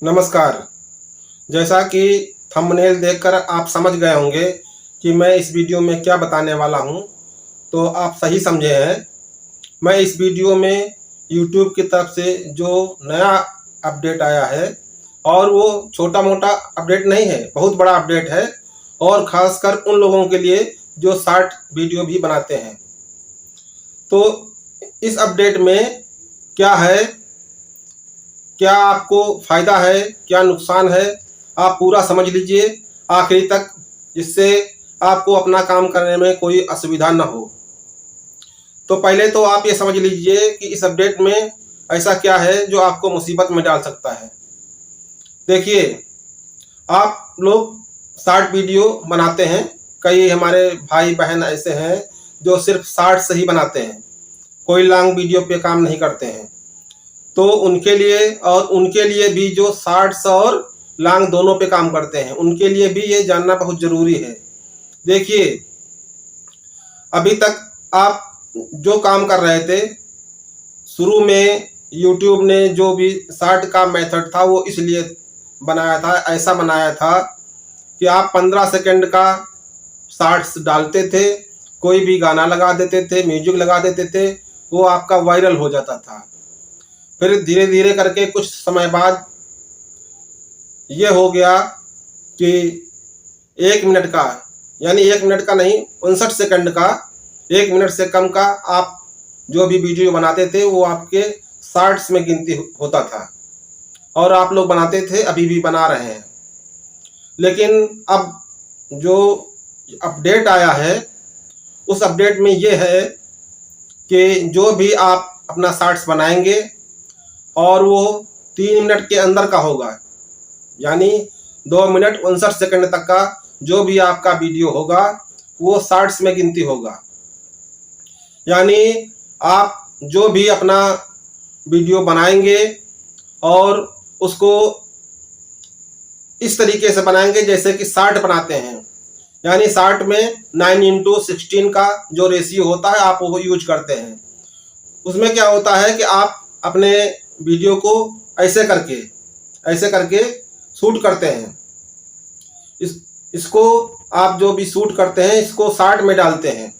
नमस्कार। जैसा कि थंबनेल देखकर आप समझ गए होंगे कि मैं इस वीडियो में क्या बताने वाला हूं, तो आप सही समझे हैं। मैं इस वीडियो में YouTube की तरफ से जो नया अपडेट आया है, और वो छोटा मोटा अपडेट नहीं है, बहुत बड़ा अपडेट है, और ख़ासकर उन लोगों के लिए जो शॉर्ट वीडियो भी बनाते हैं। तो इस अपडेट में क्या है, क्या आपको फ़ायदा है, क्या नुकसान है, आप पूरा समझ लीजिए आखिरी तक, जिससे आपको अपना काम करने में कोई असुविधा न हो। तो पहले तो आप ये समझ लीजिए कि इस अपडेट में ऐसा क्या है जो आपको मुसीबत में डाल सकता है। देखिए, आप लोग शॉर्ट वीडियो बनाते हैं, कई हमारे भाई बहन ऐसे हैं जो सिर्फ शॉर्ट से ही बनाते हैं, कोई लॉन्ग वीडियो पे काम नहीं करते हैं। तो उनके लिए भी जो शॉर्ट्स और लॉन्ग दोनों पे काम करते हैं, उनके लिए भी ये जानना बहुत ज़रूरी है। देखिए, अभी तक आप जो काम कर रहे थे, शुरू में YouTube ने जो भी शॉर्ट का मेथड था वो इसलिए बनाया था, ऐसा बनाया था कि आप 15 सेकंड का शॉर्ट्स डालते थे, कोई भी गाना लगा देते थे, म्यूजिक लगा देते थे, वो आपका वायरल हो जाता था। फिर धीरे धीरे करके कुछ समय बाद ये हो गया कि 1 मिनट का, यानी 1 मिनट का नहीं, 59 सेकंड का, 1 मिनट से कम का आप जो भी वीडियो बनाते थे वो आपके शॉर्ट्स में गिनती होता था, और आप लोग बनाते थे, अभी भी बना रहे हैं। लेकिन अब जो अपडेट आया है, उस अपडेट में ये है कि जो भी आप अपना शॉर्ट्स बनाएंगे और वो 3 मिनट के अंदर का होगा, यानी 2 मिनट 59 सेकंड तक का जो भी आपका वीडियो होगा वो शॉर्ट्स में गिनती होगा। यानी आप जो भी अपना वीडियो बनाएंगे और उसको इस तरीके से बनाएंगे जैसे कि शॉर्ट बनाते हैं, यानी शॉर्ट में 9:16 का जो रेशियो होता है आप वो यूज करते हैं। उसमें क्या होता है कि आप अपने वीडियो को ऐसे करके शूट करते हैं। इसको आप जो भी शूट करते हैं इसको शॉर्ट में डालते हैं।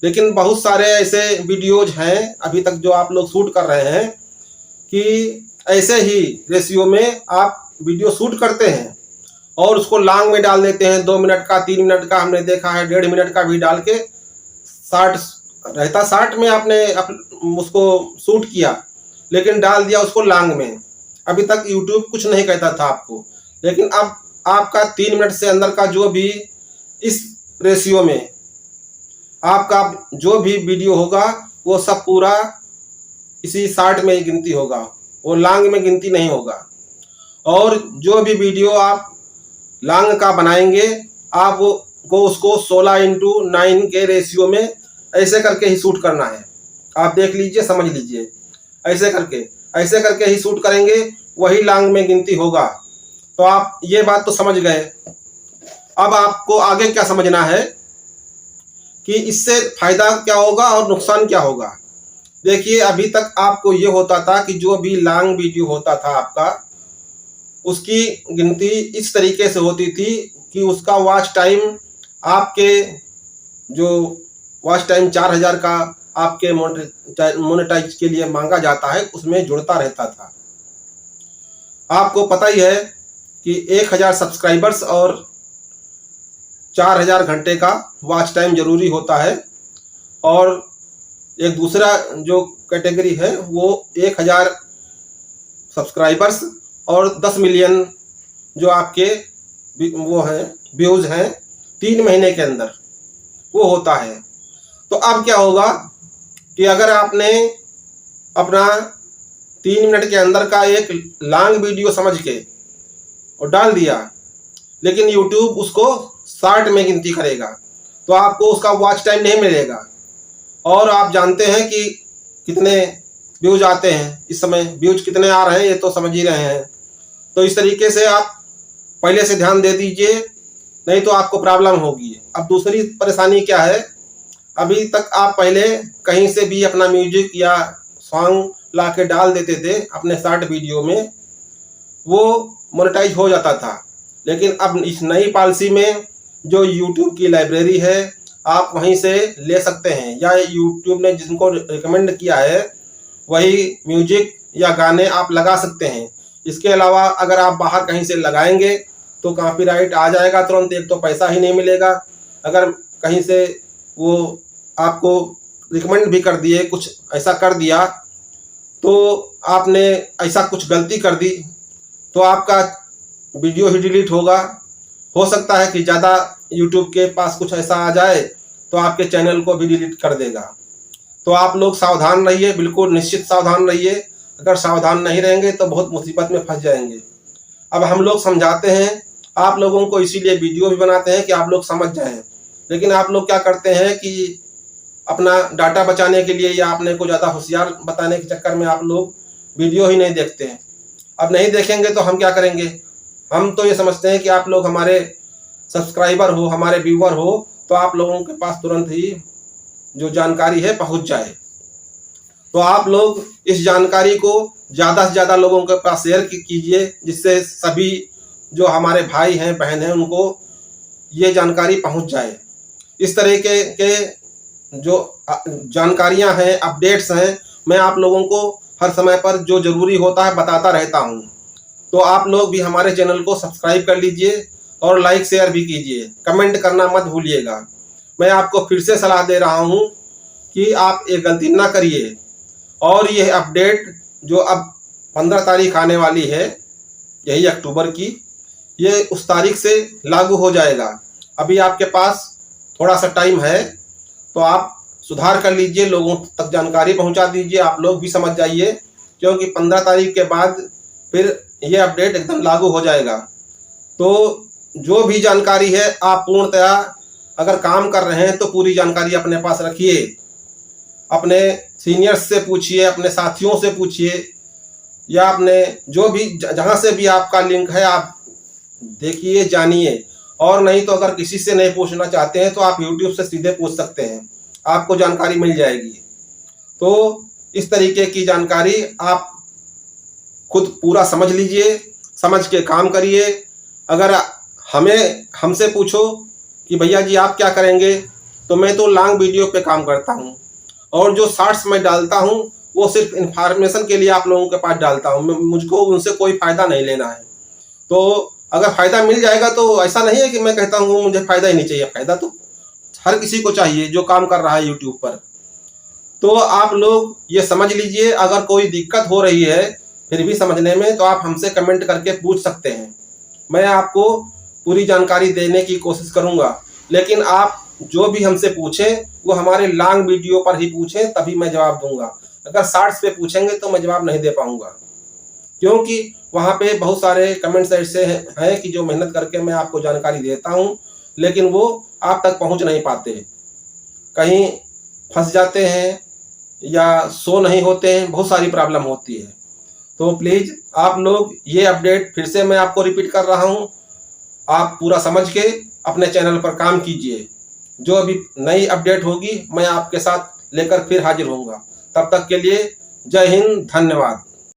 लेकिन बहुत सारे ऐसे वीडियोज हैं अभी तक जो आप लोग शूट कर रहे हैं कि ऐसे ही रेशियो में आप वीडियो शूट करते हैं और उसको लॉन्ग में डाल देते हैं, 2 मिनट का, 3 मिनट का, हमने देखा है 1.5 मिनट का भी डाल के शॉर्ट रहता। शॉर्ट में आपने उसको शूट किया लेकिन डाल दिया उसको लॉन्ग में। अभी तक YouTube कुछ नहीं कहता था आपको, लेकिन अब आपका 3 मिनट से अंदर का जो भी इस रेशियो में आपका जो भी वीडियो होगा वो सब पूरा इसी शॉर्ट में ही गिनती होगा, वो लॉन्ग में गिनती नहीं होगा। और जो भी वीडियो आप लॉन्ग का बनाएंगे आप वो उसको 16:9 के रेशियो में ऐसे करके ही शूट करना है। आप देख लीजिए, समझ लीजिए, ऐसे करके ही शूट करेंगे, वही लॉन्ग में गिनती होगा। तो आप ये बात तो समझ गए। अब आपको आगे क्या समझना है कि इससे फायदा क्या होगा और नुकसान क्या होगा। देखिए, अभी तक आपको ये होता था कि जो भी लॉन्ग वीडियो होता था आपका, उसकी गिनती इस तरीके से होती थी कि उसका वॉच टाइम, आपके जो वॉच टाइम 4000 का आपके मोनेटाइज के लिए मांगा जाता है, उसमें जुड़ता रहता था। आपको पता ही है कि 1000 सब्सक्राइबर्स और 4000 घंटे का वॉच टाइम जरूरी होता है। और एक दूसरा जो कैटेगरी है वो 1000 सब्सक्राइबर्स और 10 मिलियन जो आपके वो हैं व्यूज़ हैं 3 महीने के अंदर, वो होता है। तो अब क्या होगा कि अगर आपने अपना 3 मिनट के अंदर का एक लॉन्ग वीडियो समझ के और डाल दिया, लेकिन YouTube उसको शॉर्ट में गिनती करेगा, तो आपको उसका वॉच टाइम नहीं मिलेगा। और आप जानते हैं कि कितने व्यूज आते हैं, इस समय व्यूज कितने आ रहे हैं ये तो समझ ही रहे हैं। तो इस तरीके से आप पहले से ध्यान दे दीजिए, नहीं तो आपको प्रॉब्लम होगी। अब दूसरी परेशानी क्या है, अभी तक आप पहले कहीं से भी अपना म्यूजिक या सॉन्ग ला के डाल देते थे अपने शॉर्ट वीडियो में, वो मोनेटाइज हो जाता था। लेकिन अब इस नई पॉलिसी में जो यूट्यूब की लाइब्रेरी है आप वहीं से ले सकते हैं, या यूट्यूब ने जिनको रिकमेंड किया है वही म्यूजिक या गाने आप लगा सकते हैं। इसके अलावा अगर आप बाहर कहीं से लगाएंगे तो कॉपीराइट आ जाएगा तुरंत, एक तो पैसा ही नहीं मिलेगा। अगर कहीं से वो आपको रिकमेंड भी कर दिए, कुछ ऐसा कर दिया तो आपने ऐसा कुछ गलती कर दी तो आपका वीडियो ही डिलीट होगा। हो सकता है कि ज़्यादा यूट्यूब के पास कुछ ऐसा आ जाए तो आपके चैनल को भी डिलीट कर देगा। तो आप लोग सावधान रहिए, बिल्कुल निश्चित सावधान रहिए। अगर सावधान नहीं रहेंगे तो बहुत मुसीबत में फंस जाएंगे। अब हम लोग समझाते हैं आप लोगों को, इसीलिए वीडियो भी बनाते हैं कि आप लोग समझ जाएं। लेकिन आप लोग क्या करते हैं कि अपना डाटा बचाने के लिए या अपने को ज़्यादा होशियार बताने के चक्कर में आप लोग वीडियो ही नहीं देखते हैं। अब नहीं देखेंगे तो हम क्या करेंगे? हम तो ये समझते हैं कि आप लोग हमारे सब्सक्राइबर हो, हमारे व्यूअर हो, तो आप लोगों के पास तुरंत ही जो जानकारी है पहुंच जाए। तो आप लोग इस जानकारी को ज़्यादा से ज़्यादा लोगों के पास शेयर कीजिए, जिससे सभी जो हमारे भाई हैं बहन हैं उनको ये जानकारी पहुंच जाए। इस तरीके के जो जानकारियां हैं, अपडेट्स हैं, मैं आप लोगों को हर समय पर जो ज़रूरी होता है बताता रहता हूं। तो आप लोग भी हमारे चैनल को सब्सक्राइब कर लीजिए और लाइक शेयर भी कीजिए, कमेंट करना मत भूलिएगा। मैं आपको फिर से सलाह दे रहा हूं कि आप ये गलती ना करिए। और यह अपडेट जो अब 15 तारीख आने वाली है, यही अक्टूबर की, ये उस तारीख से लागू हो जाएगा। अभी आपके पास थोड़ा सा टाइम है तो आप सुधार कर लीजिए, लोगों तक जानकारी पहुंचा दीजिए, आप लोग भी समझ जाइए, क्योंकि 15 तारीख के बाद फिर ये अपडेट एकदम लागू हो जाएगा। तो जो भी जानकारी है आप पूर्णतया अगर काम कर रहे हैं तो पूरी जानकारी अपने पास रखिए, अपने सीनियर्स से पूछिए, अपने साथियों से पूछिए, या अपने जो भी जहाँ से भी आपका लिंक है आप देखिए, जानिए। और नहीं तो अगर किसी से नहीं पूछना चाहते हैं तो आप YouTube से सीधे पूछ सकते हैं, आपको जानकारी मिल जाएगी। तो इस तरीके की जानकारी आप खुद पूरा समझ लीजिए, समझ के काम करिए। अगर हमसे पूछो कि भैया जी आप क्या करेंगे, तो मैं तो लॉन्ग वीडियो पे काम करता हूँ, और जो शॉर्ट्स मैं डालता हूँ वो सिर्फ इन्फॉर्मेशन के लिए आप लोगों के पास डालता हूँ। मुझको उनसे कोई फ़ायदा नहीं लेना है। तो अगर फ़ायदा मिल जाएगा तो ऐसा नहीं है कि मैं कहता हूँ मुझे फ़ायदा ही नहीं चाहिए, फ़ायदा तो हर किसी को चाहिए जो काम कर रहा है यूट्यूब पर। तो आप लोग ये समझ लीजिए, अगर कोई दिक्कत हो रही है फिर भी समझने में, तो आप हमसे कमेंट करके पूछ सकते हैं। मैं आपको पूरी जानकारी देने की कोशिश करूँगा। लेकिन आप जो भी हमसे पूछें वो हमारे लॉन्ग वीडियो पर ही पूछें, तभी मैं जवाब दूंगा। अगर शॉर्ट्स पे पूछेंगे तो मैं जवाब नहीं दे पाऊँगा, क्योंकि वहाँ पे बहुत सारे कमेंट्स ऐसे हैं कि जो मेहनत करके मैं आपको जानकारी देता हूँ लेकिन वो आप तक पहुँच नहीं पाते, कहीं फंस जाते हैं या शो नहीं होते हैं, बहुत सारी प्रॉब्लम होती है। तो प्लीज़ आप लोग ये अपडेट फिर से मैं आपको रिपीट कर रहा हूँ, आप पूरा समझ के अपने चैनल पर काम कीजिए। जो अभी नई अपडेट होगी मैं आपके साथ लेकर फिर हाजिर होऊंगा। तब तक के लिए जय हिंद, धन्यवाद।